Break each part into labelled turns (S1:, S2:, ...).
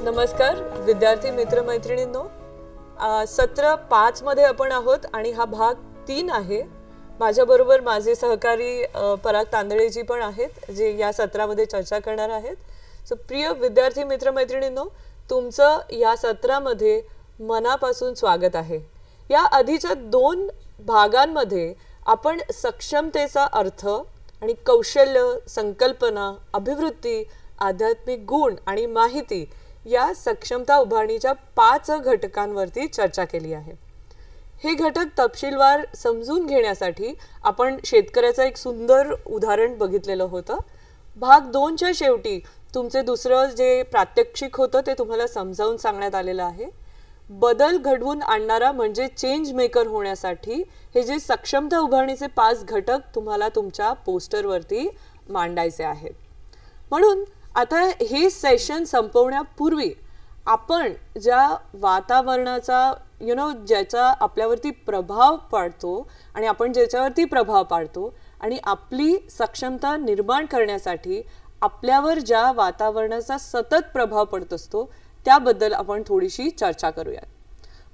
S1: नमस्कार विद्यार्थी मित्र मैत्रिणींनो, सत्र 5 मध्ये आपण आहोत आणि हा भाग 3 आहे। माझ्याबरोबर माझे सहकारी पराग तांदळेजी पण आहेत जे या सत्रामध्ये चर्चा करणार आहेत। सो प्रिय विद्यार्थी मित्र मैत्रिणींनो, तुमचं या सत्रामध्ये मनापासून स्वागत आहे। या आधीच्या 2 भागांमध्ये आपण सक्षमतेचा अर्थ आणि कौशल्य, संकल्पना, अभिवृत्ती, आध्यात्मिक गुण आणि माहिती या सक्षमता उभारणीच्या 5 घटकांवरती चर्चा केली आहे। हे घटक तपशीलवार समजून घेण्यासाठी आपण शेतकऱ्याचं एक सुंदर उदाहरण बघितलेलं होतं। भाग 2 च्या शेवटी तुमचे दुसरं जे प्रात्यक्षिक होतं ते तुम्हाला समजावून सांगण्यात आलेलं आहे। बदल घडवून आणणारा म्हणजे चेंज मेकर होण्यासाठी हे जे सक्षमता उभारणीचे 5 घटक तुम्हाला तुमच्या पोस्टरवरती मांडायचे आहेत। म्हणून आता हे सेशन संपवण्यापूर्वी आपण ज्या वातावरणाचा ज्याचा आपल्यावरती प्रभाव पडतो आणि आपण ज्याच्यावरती प्रभाव पाडतो आणि आपली सक्षमता निर्माण करण्यासाठी आपल्यावर ज्या वातावरणाचा सतत प्रभाव पडत असतो त्याबद्दल आपण थोडीशी चर्चा करूया।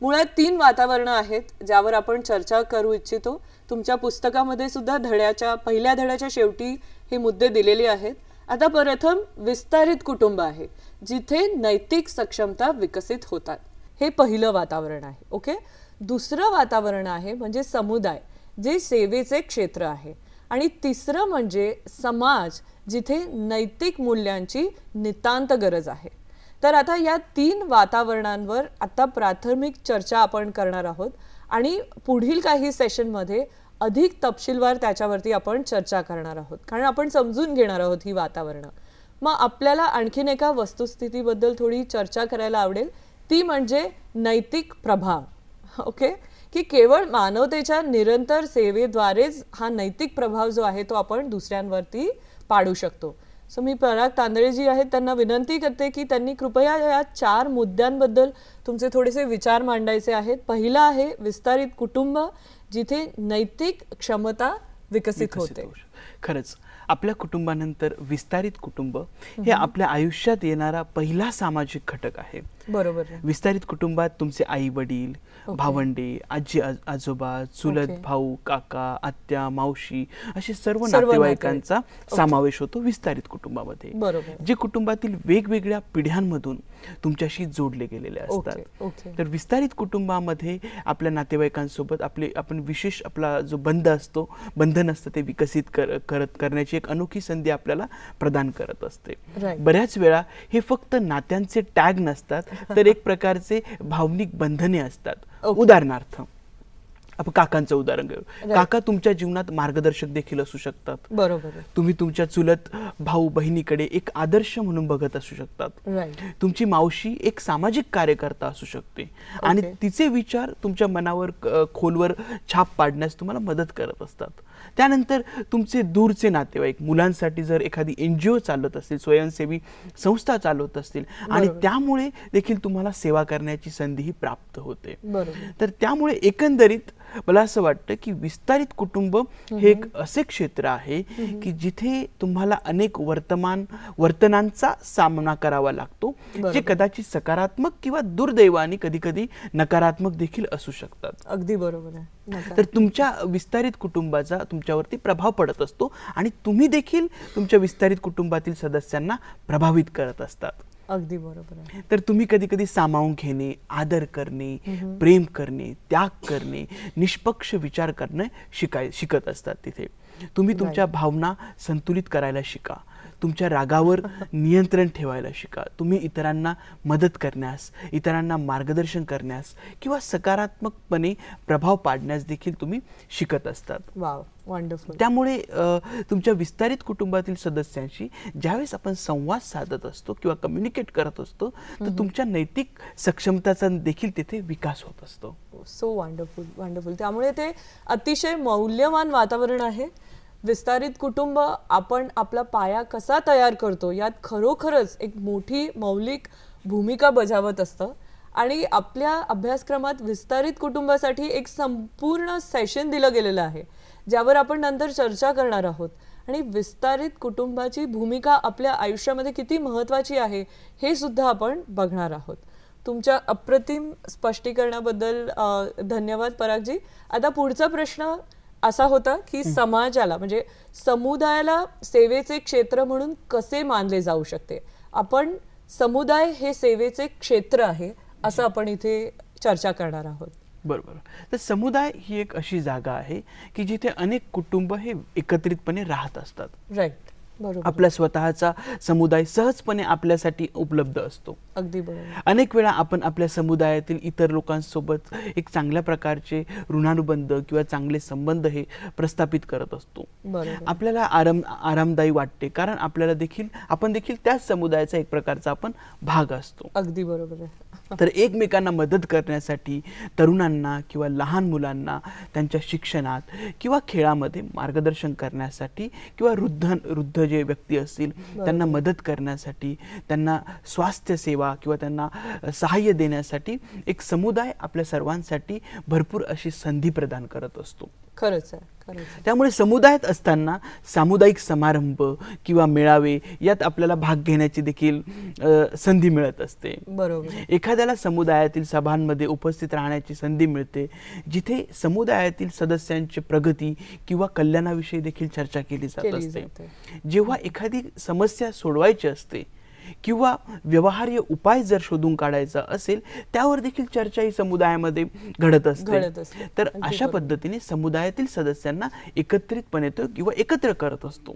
S1: मुळात 3 वातावरण आहेत ज्यावर आपण चर्चा करू इच्छितो। तुमच्या पुस्तकामध्ये सुद्धा पहिल्या धड्याच्या शेवटी हे मुद्दे दिलेले आहेत। आता प्रथम विस्तारित कुटुंब आहे जिथे नैतिक सक्षमता विकसित होतात, हे पहिलं वातावरण आहे। ओके, दुसरं वातावरण आहे म्हणजे समुदाय जे सेवेचे क्षेत्र आहे आणि तिसरं म्हणजे समाज जिथे नैतिक मूल्यांची नितांत गरज आहे। तर आता या 3 वातावरणांवर आता प्राथमिक चर्चा आपण करणार आहोत आणि पुढील काही सेशनमध्ये अधिक तपशीलवार त्याच्यावरती आपण चर्चा करणार आहोत, कारण आपण समजून घेणार आहोत ही वातावरणं। मग आपल्याला आणखीन एका वस्तुस्थितीबद्दल थोडी चर्चा करायला आवडेल, ती म्हणजे नैतिक प्रभाव। ओके, की केवळ मानवतेच्या निरंतर सेवेद्वारेच हा नैतिक प्रभाव जो आहे तो आपण दुसऱ्यांवरती पाडू शकतो। सो मी पराग तांदळेजी आहेत त्यांना विनंती करते की त्यांनी कृपया या 4 मुद्द्यांबद्दल तुमचे थोडेसे विचार मांडायचे आहेत। पहिला आहे विस्तारित कुटुंब जिथे नैतिक क्षमता विकसित होते।
S2: खरंच आपल्या कुटुंबानंतर विस्तारित कुटुंब हे आपल्या आयुष्यात येणारा पहिला सामाजिक घटक आहे।
S1: बरोबर।
S2: विस्तारित कुटुंबात तुमचे आई वडील, भावंडे, आजी आजोबा, चुलत भाऊ, काका, आत्या, मावशी असे सर्व नातेवाईकांचा समावेश होतो विस्तारित कुटुंबामध्ये।
S1: बरोबर।
S2: जे कुटुंबातील वेगवेगळ्या पिढ्यांमधून तुमच्याशी जोडले गेलेले असतात। तर विस्तारित कुटुंबामध्ये आपल्या नातेवाईकांसोबत आपण विशेष आपला जो बंधन असतं ते विकसित करण्याची एक अनोखी संधी आपल्याला प्रदान करत असते। बऱ्याच वेळा हे फक्त नात्यांचे टॅग नसतात तर एक प्रकारचे भावनिक बंधने असतात। उदाहरणार्थ आपण काकांचं उदाहरण घेऊ। काका तुमच्या जीवनात मार्गदर्शक देखील असू शकतात।
S1: बरोबर।
S2: तुम्ही तुमच्या चुलत भाऊ बहिणीकडे एक आदर्श म्हणून बघत असू शकतात। तुमची मावशी एक सामाजिक कार्यकर्ता असू शकते आणि तिचे विचार तुमच्या मनावर खोलवर छाप पाडण्यास तुम्हाला मदत करत असतात। त्यानंतर तुमचे दूरचे नातेवाईक मुलांसाठी जर एखादी NGO चालवत असतील, स्वयंसेवी संस्था चालवत असतील आणि त्यामुळे देखील तुम्हाला सेवा करण्याची संधी प्राप्त होते। तर त्यामुळे एकंदरीत मला असं वाटतं की विस्तारित कुटुंब हे एक असे क्षेत्र आहे की जिथे तुम्हाला अनेक वर्तनांचा सामना करावा लागतो जे कदाचित सकारात्मक किंवा दुर्दैवाने कधी-कधी नकारात्मक देखील असू शकतात।
S1: अगदी बरोबर आहे।
S2: तर तुमच्या विस्तारित कुटुंबाचा तुमच्यावरती प्रभाव पडत असतो आणि तुम्ही देखील तुमच्या विस्तारित कुटुंबातील सदस्यांना प्रभावित करत असतात।
S1: अगदी बरोबर आहे।
S2: तर तुम्ही कधी-कधी सामावून घेणे, आदर करणे, प्रेम करणे, त्याग करणे, निष्पक्ष विचार करणे शिकत असतात। तिथे तुम्ही तुमच्या भावना संतुलित करायला शिका, तुमच्या रागावर नियंत्रण ठेवायला शिका, तुम्ही इतरांना मदत करण्यास, इतरांना मार्गदर्शन करण्यास किंवा सकारात्मकपणे प्रभाव पाडण्यास देखील तुम्ही शिकत असतात।
S1: Wow, wonderful.
S2: त्यामुळे तुमच्या विस्तारित कुटुंबातील सदस्यांशी ज्यावेळेस आपण संवाद साधत असतो किंवा कम्युनिकेट करत असतो तर तुमच्या नैतिक सक्षमताचा देखील तिथे विकास होत असतो।
S1: So wonderful, wonderful. त्यामुळे ते अतिशय मौल्यवान वातावरण आहे। विस्तारित कुटुंब आपण आपला पाया कसा तयार करतो यात खरोखरच एक मोठी मौलिक भूमिका बजावत असतं आणि आपल्या अभ्यासक्रमात विस्तारित कुटुंबासाठी एक संपूर्ण सेशन दिलं गेलेलं आहे ज्यावर आपण नंतर चर्चा करणार आहोत। आणि विस्तारित कुटुंबाची भूमिका आपल्या आयुष्यामध्ये किती महत्त्वाची आहे हे सुद्धा आपण बघणार आहोत. तुमच्या अप्रतिम स्पष्टीकरणाबद्दल धन्यवाद परागजी. आता पुढचा प्रश्न असा होता की समाजाला म्हणजे समुदायाला सेवेचे क्षेत्र म्हणून कसे मानले जाऊ शकते. आपण समुदाय हे सेवेचे क्षेत्र आहे असं आपण इथे चर्चा करणार आहोत.
S2: बरोबर. तर समुदाय ही एक अशी जागा आहे की जिथे अनेक कुटुंब हे एकत्रितपणे राहत असतात.
S1: राईट, बरोबर.
S2: आपला स्वतःचा समुदाय सहजपणे आपल्यासाठी उपलब्ध असतो.
S1: अगदी बरोबर.
S2: अनेक वेळा आपण आपल्या समुदायातील इतर लोकांसोबत एक चांगल्या प्रकारचे ऋणानुबंध किंवा चांगले संबंध हे प्रस्थापित करत असतो. आपल्याला आरामदायी वाटते कारण आपण देखील त्याच समुदायाचा एक प्रकारचा आपण भाग असतो.
S1: अगदी बरोबर आहे.
S2: तर एकमेकांना मदत करण्यासाठी तरुणांना किंवा लहान मुलांना त्यांच्या शिक्षणात किंवा खेळामध्ये मार्गदर्शन करण्यासाठी किंवा वृद्ध जे व्यक्ती असतील त्यांना मदत करण्यासाठी, त्यांना स्वास्थ्य सेवा किंवा त्यांना सहाय्य देण्यासाठी एक समुदाय आपल्या सर्वांसाठी भरपूर अशी संधी प्रदान करत असतो.
S1: खरंच आहे.
S2: त्यामुळे समुदायात असताना सामुदायिक समारंभ किंवा मेळावे यात आपल्याला भाग घेण्याची देखील संधी मिळत असते.
S1: बरोबर.
S2: एखाद्याला समुदायातील सभांमध्ये उपस्थित राहण्याची संधी मिळते जिथे समुदायातील सदस्यांची प्रगती किंवा कल्याणाविषयी देखील चर्चा केली जात असते. जेव्हा एखादी समस्या सोडवायची असते किंवा व्यवहार्य उपाय जर शोधून काढायचा असेल त्यावर देखील चर्चा ही समुदायामध्ये घडत असते. तर अशा पद्धतीने समुदायातील सदस्यांना एकत्रितपणे किंवा एकत्र करत असतो.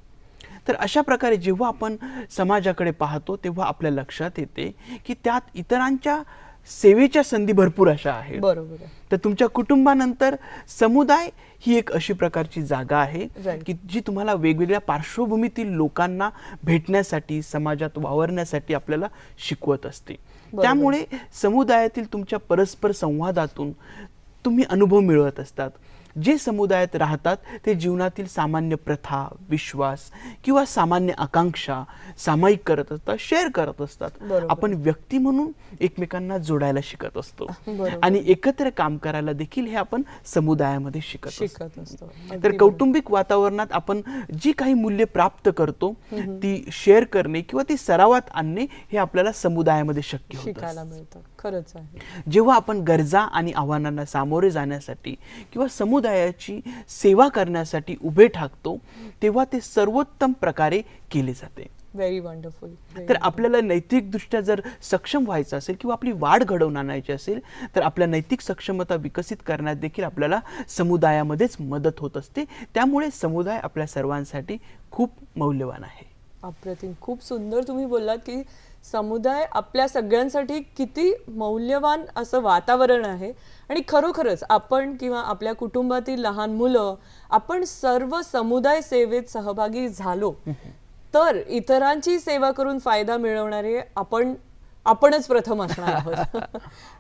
S2: तर अशा प्रकारे जेव्हा आपण समाजाकडे पाहतो तेव्हा आपल्या लक्षात येते की त्यात इतरांच्या सेवेच्या संधी भरपूर अशा आहेत.
S1: बरोबर.
S2: तर तुमच्या कुटुंबानंतर समुदाय ही एक अशी प्रकारची जागा आहे की जी तुम्हाला वेगवेगळ्या पार्श्वभूमीतील लोकांना भेटण्यासाठी, समाजात वावरण्यासाठी आपल्याला शिकवत असते. त्यामुळे समुदायातील तुमच्या परस्पर संवादातून तुम्ही अनुभव मिळवत असतात. जे समुदायात राहतात ते जीवनातील सामान्य प्रथा, विश्वास किंवा सामान्य आकांक्षा सामायिक करत असतात, शेअर करत असतात. आपण व्यक्ती म्हणून एकमेकांना जोडायला शिकत असतो आणि एकत्र काम करायला देखील हे आपण समुदायामध्ये शिकत असतो. तर कौटुंबिक वातावरणात आपण जी काही मूल्य प्राप्त करतो ती शेअर करणे किंवा ती सरावात आणणे हे आपल्याला समुदायामध्ये शक्य होतं.
S1: खरंच आहे.
S2: जेव्हा आपण गरजा आणि आव्हानांना सामोरे जाण्यासाठी किंवा समुदायाची सेवा करण्यासाठी उभे ठाकतो तेव्हा ते सर्वोत्तम प्रकारे केले जाते.
S1: Very wonderful.
S2: तर आपल्याला नैतिकदृष्ट्या जर सक्षम व्हायचं असेल किंवा आपली वाढ घडवून आणायची असेल तर आपल्या नैतिक सक्षमता विकसित करण्यात देखील आपल्याला समुदायामध्येच मदत होत असते. त्यामुळे समुदाय आपल्या सर्वांसाठी खूप मौल्यवान आहे.
S1: अप्रतिम. खूप सुंदर तुम्ही बोललात की समुदाय आपल्या सगळ्यांसाठी किती मौल्यवान असं वातावरण आहे आणि खरोखरच आपण किंवा आपल्या कुटुंबातील लहान मुलं आपण सर्व समुदाय सेवेत सहभागी झालो तर इतरांची सेवा करून फायदा मिळवणारे आपणच प्रथम असणार आहोत.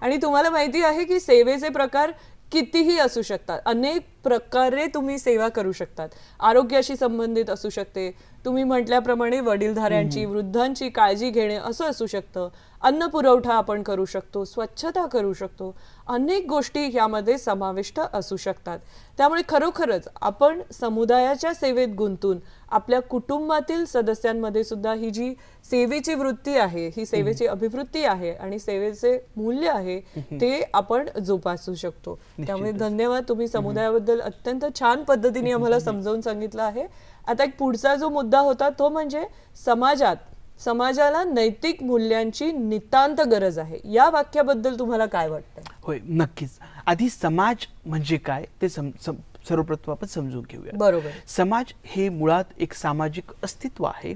S1: आणि तुम्हाला माहिती आहे की सेवेचे प्रकार कितीही असू शकतात. अनेक प्रकारे तुम्ही सेवा करू शकतात. आरोग्याशी संबंधित असू शकते, तुम्ही म्हटल्याप्रमाणे वडीलधाऱ्यांची, वृद्धांची काळजी घेणे असं असू शकतं, अन्न पुरवठा आपण करू शकतो, स्वच्छता करू शकतो, अनेक गोष्टी यामध्ये समाविष्ट असू शकतात. त्यामुळे खरोखरच आपण समुदायाच्या सेवेत गुंतून आपल्या कुटुंबातील सदस्यांमध्ये सुद्धा ही जी सेवेची वृत्ती आहे, ही सेवेची अभिवृत्ती आहे आणि सेवेचे मूल्य आहे ते आपण जोपासू शकतो. त्यामुळे धन्यवाद. तुम्ही समुदायाबद्दल अत्यंत छान पद्धतीने आम्हाला समजावून सांगितलं आहे. आता एक पुढचा जो मुद्दा होता तो म्हणजे समाजाला नैतिक मूल्यांची नितांत गरज आहे. या वाक्याबद्दल तुम्हाला काय वाटतं?
S2: होय, नक्कीच. आधी समाज म्हणजे काय ते सर्वप्रथम आपण समजून घेऊया.
S1: बरोबर.
S2: समाज हे मुळात एक सामाजिक अस्तित्व आहे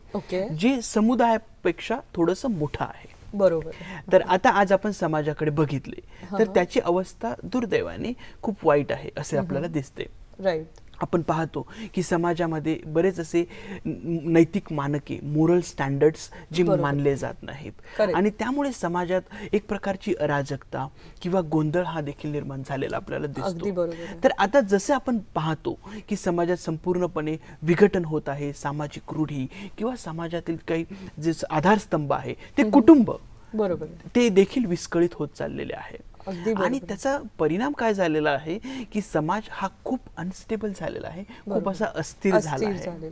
S2: जे समुदायापेक्षा थोडंसं मोठं आहे.
S1: बरोबर.
S2: तर आता आज आपण समाजाकडे बघितले तर त्याची अवस्था दुर्दैवाने खूप वाईट आहे असे आपल्याला दिसते.
S1: राईट.
S2: आपण पाहतो की समाजामध्ये बरेच असे नैतिक मानके, मोरल स्टँडर्ड्स जे मानले जात नाहीत आणि त्यामुळे समाजात एक प्रकारची अराजकता किंवा गोंधळ हा देखील निर्माण झालेला आपल्याला दिसतो. तर आता जसे आपण पाहतो की समाजात संपूर्णपणे विघटन होत आहे, सामाजिक रूढी किंवा समाजातील काही जे आधारस्तंभ आहे ते कुटुंब,
S1: बरोबर,
S2: ते देखील विस्कळीत होत चाललेले आहे. आणि त्याचा परिणाम काय झालेला आहे की समाज हा खूप अनस्टेबल झालेला आहे, खूप असा अस्थिर झाला आहे.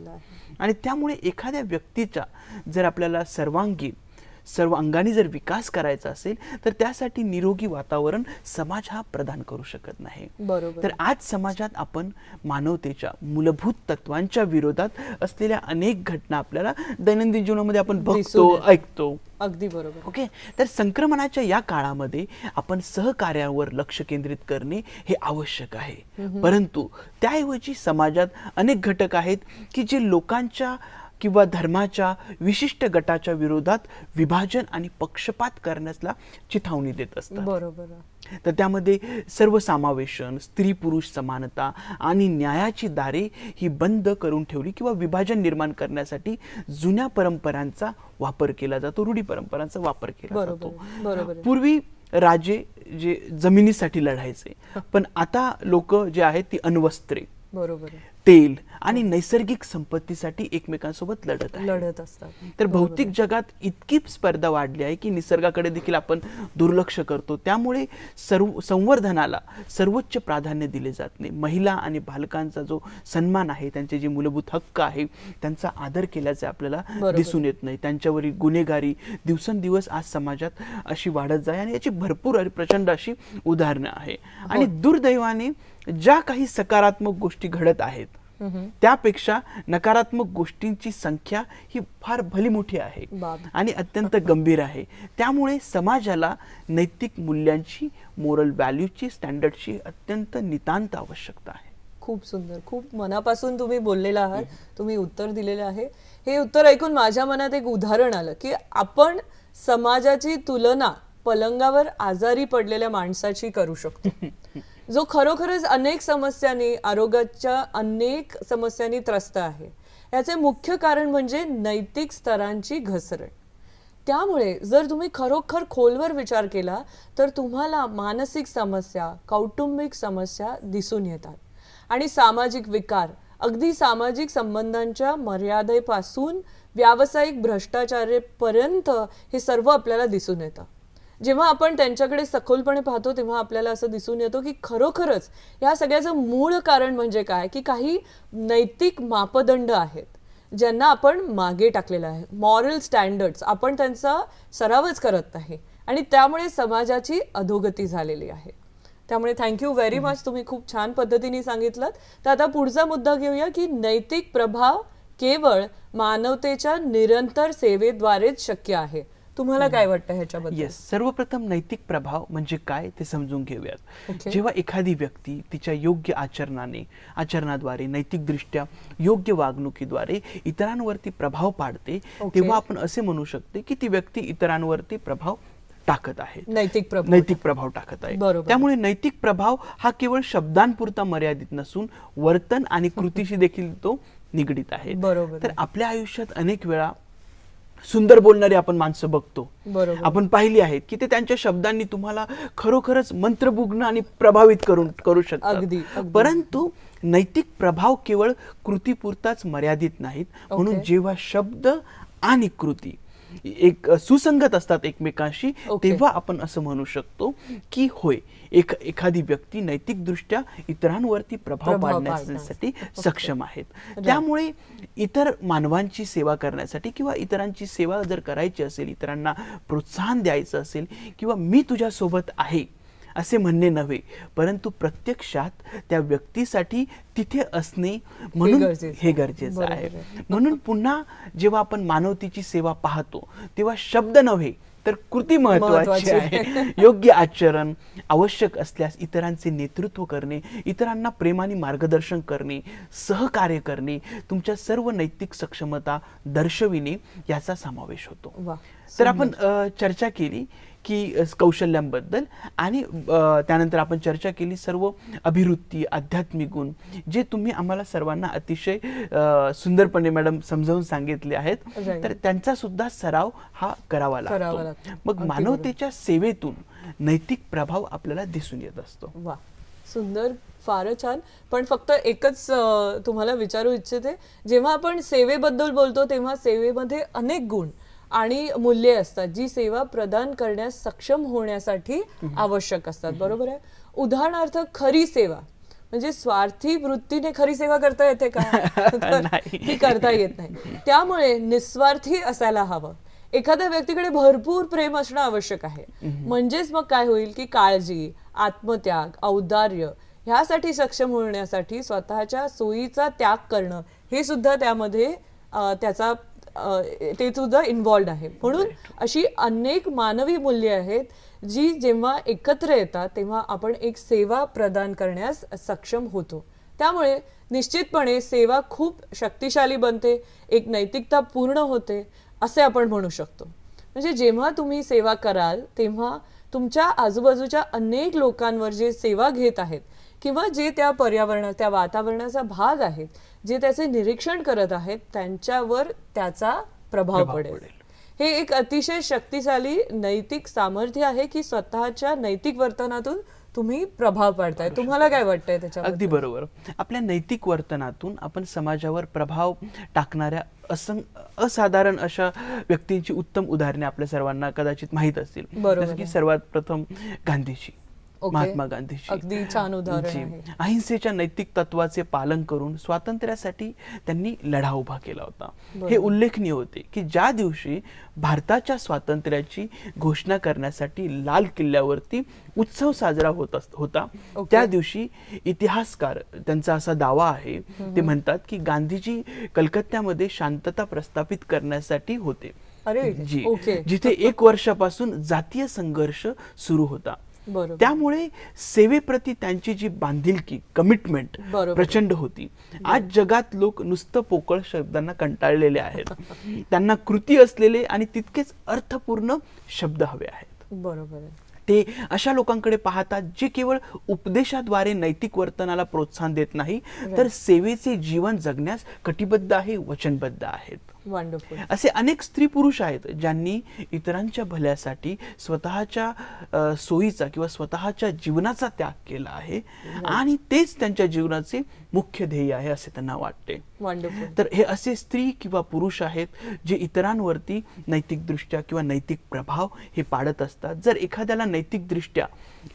S2: आणि त्यामुळे एखाद्या व्यक्तीचा जर आपल्याला सर्व अंगाने जर विकास करायचा असेल तर त्यासाठी निरोगी वातावरण समाज हा प्रदान करू शकत नाही. तर आज समाजात आपण मानवतेच्या मूलभूत तत्वांच्या विरोधात असलेल्या अनेक घटना आपल्याला दैनंदिन जीवनामध्ये आपण बघतो, ऐकतो.
S1: अगदी बरोबर.
S2: ओके, तर संक्रमणाच्या या काळामध्ये आपण सहकार्यावर लक्ष केंद्रित करणे हे आवश्यक आहे. परंतु त्याऐवजी समाजात अनेक घटक आहेत की जे लोकांच्या किंवा धर्माच्या विशिष्ट गटाच्या विरोधात विभाजन आणि पक्षपात करण्याला चिथावणी देत असतात.
S1: बरोबर.
S2: तर त्यामध्ये सर्वसमावेशन, स्त्री पुरुष समानता आणि न्यायाची दारे ही बंद करून ठेवली किंवा विभाजन निर्माण करण्यासाठी जुन्या परंपरांचा वापर केला जातो, रूढी परंपरांचा वापर केला जातो. पूर्वी राजे जे जमिनीसाठी लढायचे, पण आता लोक जे आहेत ती अण्वस्त्रे, तेल आणि नैसर्गिक संपत्तीसाठी एकमेकांसोबत लढत असतात. तर भौतिक जगात इतकी स्पर्धा वाढली आहे की निसर्गाकडे देखील आपण दुर्लक्ष करतो. त्यामुळे संवर्धनाला सर्वोच्च प्राधान्य दिले जात नाही. महिला आणि बालकांचा जो सन्मान आहे, त्यांचे जे मूलभूत हक्क आहे, त्यांचा आदर केल्याचे आपल्याला दिसून येत नाही. त्यांच्यावरील गुन्हेगारी दिवसेंदिवस आज समाजात अशी वाढत जाते आणि याची भरपूर प्रचंड अशी उदाहरणं आहे. आणि दुर्दैवाने ज्या काही सकारात्मक गोष्टी घडत आहेत त्यापेक्षा नकारात्मक गोष्टींची संख्या ही फार भली मोठी आहे आणि अत्यंत गंभीर आहे. त्यामुळे समाजाला नैतिक मूल्यांची, मोरल व्हॅल्यूची, स्टँडर्डची अत्यंत नितांत आवश्यकता आहे.
S1: खूप सुंदर, खूप मनापासून तुम्ही बोललेला आहात, तुम्ही उत्तर दिलेले आहे. हे उत्तर ऐकून माझ्या मनात एक उदाहरण आलं की आपण समाजाची तुलना पलंगावर आजारी पडलेल्या माणसाची करू शकतो, जो खरोखरच अनेक समस्यांनी, आरोग्याच्या अनेक समस्यांनी त्रस्त आहे. याचे मुख्य कारण म्हणजे नैतिक स्तरांची घसरण. त्यामुळे जर तुम्ही खरोखर खोलवर विचार केला तर तुम्हाला मानसिक समस्या, कौटुंबिक समस्या दिसून येतात आणि सामाजिक विकार, अगदी सामाजिक संबंधांच्या मर्यादेपासून व्यावसायिक भ्रष्टाचारापर्यंत हे सर्व आपल्याला दिसून येतं. जेव्हा आपण त्यांच्याकडे सखोलपणे पाहतो तेव्हा आपल्याला असं दिसून येतो की खरोखरच या सगळ्याचं मूळ कारण म्हणजे काय, की काही नैतिक मापदंड आहेत ज्यांना आपण मागे टाकलेलं आहे. मॉरल स्टँडर्ड्स आपण त्यांचा सरावच करत नाही आणि त्यामुळे समाजाची अधोगती झालेली आहे. त्यामुळे थँक्यू व्हेरी मच, तुम्ही खूप छान पद्धतीने सांगितलं. तर आता पुढचा मुद्दा घेऊया की नैतिक प्रभाव केवळ मानवतेच्या निरंतर सेवेद्वारेच शक्य आहे. तुम्हाला काय वाटतं ह्याच्याबद्दल?
S2: येस, सर्वप्रथम नैतिक प्रभाव म्हणजे काय ते समजून घेऊयात. जेव्हा एखादी व्यक्ती तिच्या योग्य आचरणाद्वारे, नैतिकदृष्ट्या योग्य वागणुकीद्वारे इतरांवरती प्रभाव पाडते, तेव्हा आपण असे म्हणू शकतो की ती व्यक्ती इतरांवरती प्रभाव टाकत आहे, नैतिक प्रभाव टाकत आहे. त्यामुळे नैतिक प्रभाव हा केवळ शब्दांपुरता मर्यादित नसून वर्तन आणि कृतीशी देखील तो निगडित आहे. तर आपल्या आयुष्यात अनेक वेळा सुंदर बोलणारी आपण माणसं बघतो, आपण पाहिली आहेत की ते त्यांच्या शब्दांनी तुम्हाला खरोखरच मंत्रमुग्ध आणि प्रभावित करू शकतात. परंतु नैतिक प्रभाव केवळ कृतीपुरताच मर्यादित नाहीत. म्हणून जेव्हा शब्द आणि कृती एक सुसंगत असतात एकमेकांशी, तेव्हा आपण असं म्हणू शकतो की होय, एखादी व्यक्ती नैतिकदृष्ट्या इतरांवरती प्रभाव पाडण्यासाठी सक्षम आहेत. त्यामुळे इतर मानवांची सेवा करण्यासाठी किंवा इतरांची सेवा जर करायची असेल, इतरांना प्रोत्साहन द्यायचं असेल किंवा मी तुझ्या सोबत आहे असे म्हणणे नव्हे, परंतु प्रत्यक्षात त्या व्यक्तीसाठी तिथे असणे म्हणून हे गरजेचं आहे. म्हणून पुन्हा जेव्हा आपण मानवतेची सेवा पाहतो तेव्हा शब्द नव्हे तर कृती महत्वाची आहे. योग्य आचरण, आवश्यक असल्यास इतरांचे नेतृत्व करणे, इतरांना प्रेमाने मार्गदर्शन करणे, सहकार्य करणे, तुमच्या सर्व नैतिक सक्षमता दर्शविणे याचा समावेश होतो. तर आपण चर्चा केली की कौशल्यांबद्दल आणि त्यानंतर आपण चर्चा केली सर्व अभिवृत्ती, आध्यात्मिक गुण जे तुम्ही आम्हाला सर्वांना अतिशय सुंदरपणे मॅडम समजावून सांगितले आहेत. तर त्यांचा सुद्धा सराव हा करावा लागतो. मग मानवतेच्या सेवेतून नैतिक प्रभाव आपल्याला दिसून येत असतो.
S1: वा, सुंदर, फारच छान. पण फक्त एकच तुम्हाला विचारू इच्छिते, जेव्हा आपण सेवेबद्दल बोलतो तेव्हा सेवेमध्ये अनेक गुण आणि मूल्ये असतात जी सेवा प्रदान करण्यास सक्षम होण्यासाठी आवश्यक असतात. बरोबर आहे. उदाहरणार्थ खरी सेवा म्हणजे स्वार्थी वृत्तीने खरी सेवा करता येते का? ती करता येत नाही. त्यामुळे निस्वार्थी असायला हवं. एखाद्या व्यक्तीकडे भरपूर प्रेम असणं आवश्यक आहे. म्हणजेच मग काय होईल की काळजी, आत्मत्याग, औदार्य ह्यासाठी सक्षम होण्यासाठी स्वतःच्या सोयीचा त्याग करणं हे सुद्धा त्यामध्ये त्याचा ते सुद्धा इन्व्हॉल्ड आहे. म्हणून अशी अनेक मानवी मूल्ये आहेत जी जेव्हा एकत्र येतात तेव्हा आपण एक सेवा प्रदान करण्यास सक्षम होतो. त्यामुळे निश्चितपणे सेवा खूप शक्तिशाली बनते, एक नैतिकता पूर्ण होते असे आपण म्हणू शकतो. म्हणजे जेव्हा तुम्ही सेवा कराल तेव्हा तुमच्या आजूबाजूच्या अनेक लोकांवर जे सेवा घेत आहेत किंवा जे त्या त्या वातावरणाचा भाग आहेत, जे त्याचे निरीक्षण करत आहेत, त्यांच्यावर त्याचा प्रभाव पडेल. हे एक अतिशय शक्तिशाली नैतिक सामर्थ्य आहे की स्वतःच्या नैतिक वर्तनातून तुम्ही प्रभाव पाडताय. तुम्हाला काय वाटतंय त्याच्यावर?
S2: अगदी बरोबर. आपल्या नैतिक वर्तनातून आपण समाजावर प्रभाव टाकणाऱ्या असाधारण अशा व्यक्तींची उत्तम उदाहरणे आपल्या सर्वांना कदाचित माहित असतील. जसं की सर्वात प्रथम गांधीजी, महात्मा गांधीजी.
S1: अगदी छान उदाहरण आहे.
S2: अहिंसेच्या नैतिक तत्वाचे पालन करून स्वातंत्र्यासाठी त्यांनी लढा उभा केला होता. हे उल्लेखनीय होते की ज्या दिवशी भारताच्या स्वातंत्र्याची घोषणा करण्यासाठी लाल किल्ल्यावरती उत्सव साजरा होता त्या दिवशी इतिहासकार त्यांचा असा दावा आहे, ते म्हणतात की गांधीजी कलकत्त्यामध्ये शांतता प्रस्थापित करण्यासाठी होते, जिथे 1 वर्षापासून जातीय संघर्ष सुरू होता. त्यामुळे सेवेप्रती त्यांची जी बांधिलकी, कमिटमेंट प्रचंड होती. आज जगात लोक नुसतं पोकळ शब्दांना कंटाळलेले आहेत. त्यांना कृती असलेले आणि तितकेच अर्थपूर्ण शब्द हवे आहेत.
S1: बरोबर.
S2: ते अशा लोकांकडे पाहतात जे केवळ उपदेशाद्वारे नैतिक वर्तनाला प्रोत्साहन देत नाही तर सेवेचे जीवन जगण्यास कटिबद्ध आहे, वचनबद्ध आहेत.
S1: वंडरफुल.
S2: असे अनेक स्त्री पुरुष आहेत ज्यांनी इतरांच्या भल्यासाठी स्वतःच्या सोयीचा किंवा स्वतःच्या जीवनाचा त्याग केला आहे आणि तेच त्यांच्या जीवनाचे मुख्य ध्येय आहे असे त्यांना वाटते.
S1: वंडरफुल.
S2: तर हे असे स्त्री किंवा पुरुष आहेत जे इतरांवरती नैतिक दृष्ट्या किंवा नैतिक प्रभाव हे पाडत असतात. जर एखाद्याला नैतिक दृष्ट्या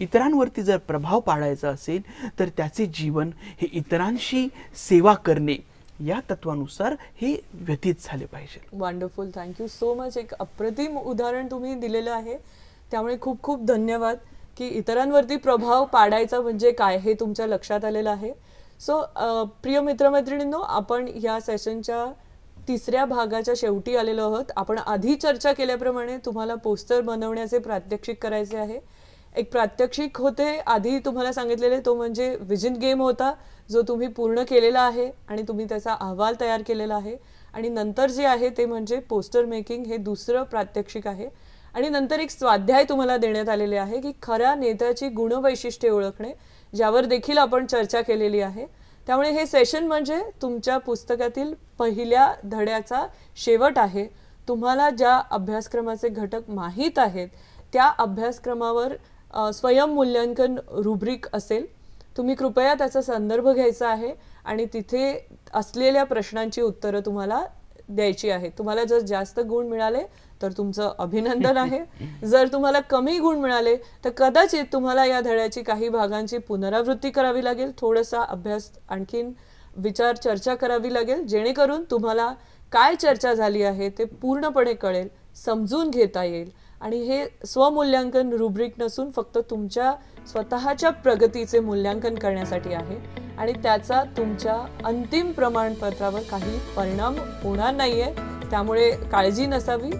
S2: इतरांवरती जर प्रभाव पाडायचा असेल तर त्याचे जीवन हे इतरांशी सेवा करणे या तत्वानुसार हे व्यतीत झाले पाहिजे.
S1: वंडरफुल. Thank you so much. एक अप्रतिम उदाहरण तुम्ही दिलेलं आहे. त्यामुळे खूप खूप धन्यवाद की इतरांवरती प्रभाव पाडायचा म्हणजे काय हे तुमच्या लक्षात आलेलं आहे. सो प्रिय मित्रमैत्रिणींनो, आपण या सेशनच्या 3ऱ्या भागाच्या शेवटी आलेलो आहोत. आपण आधी चर्चा केल्याप्रमाणे तुम्हाला पोस्टर बनवण्याचे प्रात्यक्षिक करायचे आहे. एक प्रात्यक्षिक होते आधी तुम्हाला सांगितलेले, तो म्हणजे विजन गेम होता जो तुम्ही पूर्ण केलेला आहे आणि तुम्ही त्याचा अहवाल तयार केलेला आहे. आणि नंतर जे आहे ते म्हणजे पोस्टर मेकिंग, हे दुसरं प्रात्यक्षिक आहे. आणि नंतर एक स्वाध्याय तुम्हाला देण्यात आलेले आहे की खऱ्या नेत्याची गुणवैशिष्ट्ये ओळखणे, ज्यावर देखील आपण चर्चा केलेली आहे. त्यामुळे हे सेशन म्हणजे तुमच्या पुस्तकातील पहिल्या धड्याचा शेवट आहे. तुम्हाला ज्या अभ्यासक्रमाचे घटक माहीत आहेत त्या अभ्यासक्रमावर स्वयंमूल्यांकन रुब्रिक असेल. तुम्ही कृपया त्याचा संदर्भ घ्यायचा आहे आणि तिथे असलेल्या प्रश्नांची उत्तरं तुम्हाला द्यायची आहेत. तुम्हाला जर जास्त गुण मिळाले तर तुमचं अभिनंदन आहे. जर तुम्हाला कमी गुण मिळाले तर कदाचित तुम्हाला या धड्याची काही भागांची पुनरावृत्ती करावी लागेल, थोडासा अभ्यास आणखीन विचार चर्चा करावी लागेल, जेणेकरून तुम्हाला काय चर्चा झाली आहे ते पूर्णपणे कळेल, समजून घेता येईल. आणि हे स्वमूल्यांकन रुब्रिक नसून फक्त तुमच्या स्वतःच्या प्रगतीचे मूल्यांकन करण्यासाठी आहे आणि त्याचा तुमच्या अंतिम प्रमाणपत्रावर काही परिणाम होणार नाहीये. त्यामुळे काळजी नसावी.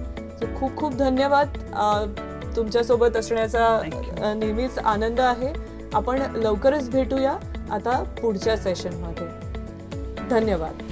S1: खूप खूप धन्यवाद. तुमच्यासोबत असण्याचा नेहमीच आनंद आहे. आपण लवकरच भेटूया आता पुढच्या सेशनमध्ये. धन्यवाद.